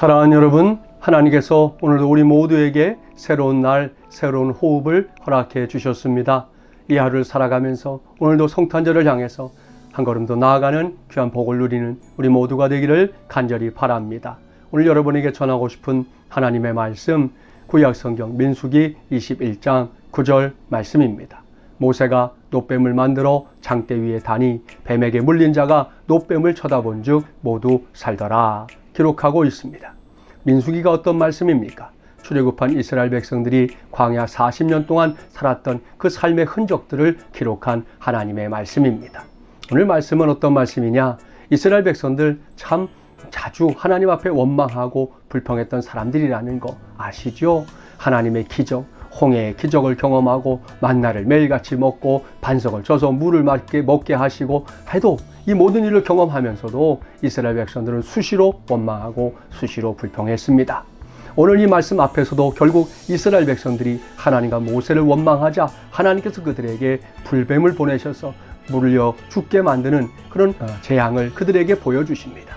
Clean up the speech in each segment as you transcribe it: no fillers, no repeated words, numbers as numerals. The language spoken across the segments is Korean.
사랑하는 여러분, 하나님께서 오늘도 우리 모두에게 새로운 날, 새로운 호흡을 허락해 주셨습니다. 이 하루를 살아가면서 오늘도 성탄절을 향해서 한 걸음 더 나아가는 귀한 복을 누리는 우리 모두가 되기를 간절히 바랍니다. 오늘 여러분에게 전하고 싶은 하나님의 말씀, 구약성경 민수기 21장 9절 말씀입니다. 모세가 놋뱀을 만들어 장대 위에 다니 뱀에게 물린 자가 놋뱀을 쳐다본 즉 모두 살더라 기록하고 있습니다. 민수기가 어떤 말씀입니까? 출애굽한 이스라엘 백성들이 광야 40년 동안 살았던 그 삶의 흔적들을 기록한 하나님의 말씀입니다. 오늘 말씀은 어떤 말씀이냐? 이스라엘 백성들 참 자주 하나님 앞에 원망하고 불평했던 사람들이라는 거 아시죠? 하나님의 기적, 홍해의 기적을 경험하고 만나를 매일같이 먹고 반석을 져서 물을 먹게 하시고 해도 이 모든 일을 경험하면서도 이스라엘 백성들은 수시로 원망하고 수시로 불평했습니다. 오늘 이 말씀 앞에서도 결국 이스라엘 백성들이 하나님과 모세를 원망하자 하나님께서 그들에게 불뱀을 보내셔서 물려 죽게 만드는 그런 재앙을 그들에게 보여주십니다.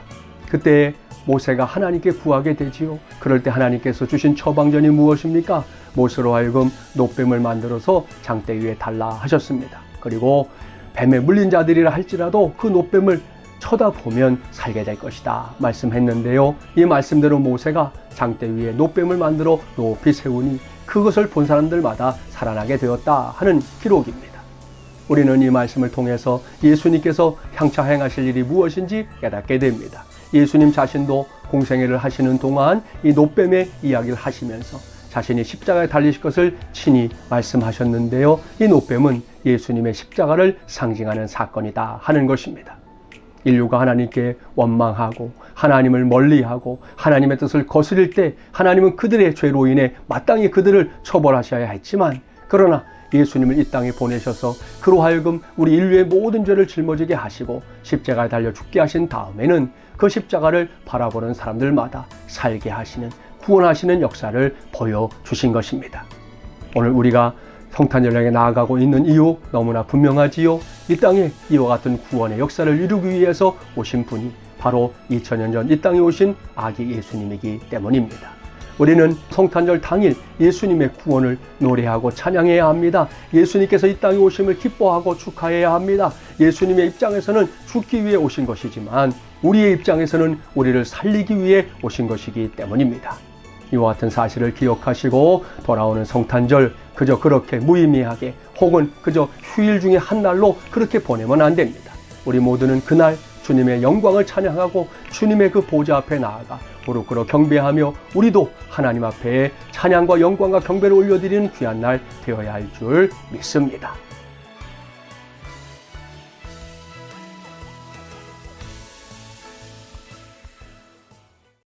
그때 모세가 하나님께 구하게 되지요. 그럴 때 하나님께서 주신 처방전이 무엇입니까? 모세로 하여금 놋뱀을 만들어서 장대 위에 달라 하셨습니다. 그리고 뱀에 물린 자들이라 할지라도 그 놋뱀을 쳐다보면 살게 될 것이다 말씀했는데요. 이 말씀대로 모세가 장대 위에 놋뱀을 만들어 높이 세우니 그것을 본 사람들마다 살아나게 되었다 하는 기록입니다. 우리는 이 말씀을 통해서 예수님께서 향차 행하실 일이 무엇인지 깨닫게 됩니다. 예수님 자신도 공생애를 하시는 동안 이 놋뱀의 이야기를 하시면서 자신이 십자가에 달리실 것을 친히 말씀하셨는데요. 이 놋뱀은 예수님의 십자가를 상징하는 사건이다 하는 것입니다. 인류가 하나님께 원망하고 하나님을 멀리하고 하나님의 뜻을 거스릴 때 하나님은 그들의 죄로 인해 마땅히 그들을 처벌하셔야 했지만 그러나 예수님을 이 땅에 보내셔서 그로 하여금 우리 인류의 모든 죄를 짊어지게 하시고 십자가에 달려 죽게 하신 다음에는 그 십자가를 바라보는 사람들마다 살게 하시는 구원하시는 역사를 보여주신 것입니다. 오늘 우리가 성탄절에 나아가고 있는 이유 너무나 분명하지요. 이 땅에 이와 같은 구원의 역사를 이루기 위해서 오신 분이 바로 2000년 전 이 땅에 오신 아기 예수님이기 때문입니다. 우리는 성탄절 당일 예수님의 구원을 노래하고 찬양해야 합니다. 예수님께서 이 땅에 오심을 기뻐하고 축하해야 합니다. 예수님의 입장에서는 죽기 위해 오신 것이지만 우리의 입장에서는 우리를 살리기 위해 오신 것이기 때문입니다. 이와 같은 사실을 기억하시고 돌아오는 성탄절 그저 그렇게 무의미하게 혹은 그저 휴일 중에 한 날로 그렇게 보내면 안 됩니다. 우리 모두는 그날 주님의 영광을 찬양하고 주님의 그 보좌 앞에 나아가 무릎 꿇어 경배하며 우리도 하나님 앞에 찬양과 영광과 경배를 올려드리는 귀한 날 되어야 할 줄 믿습니다.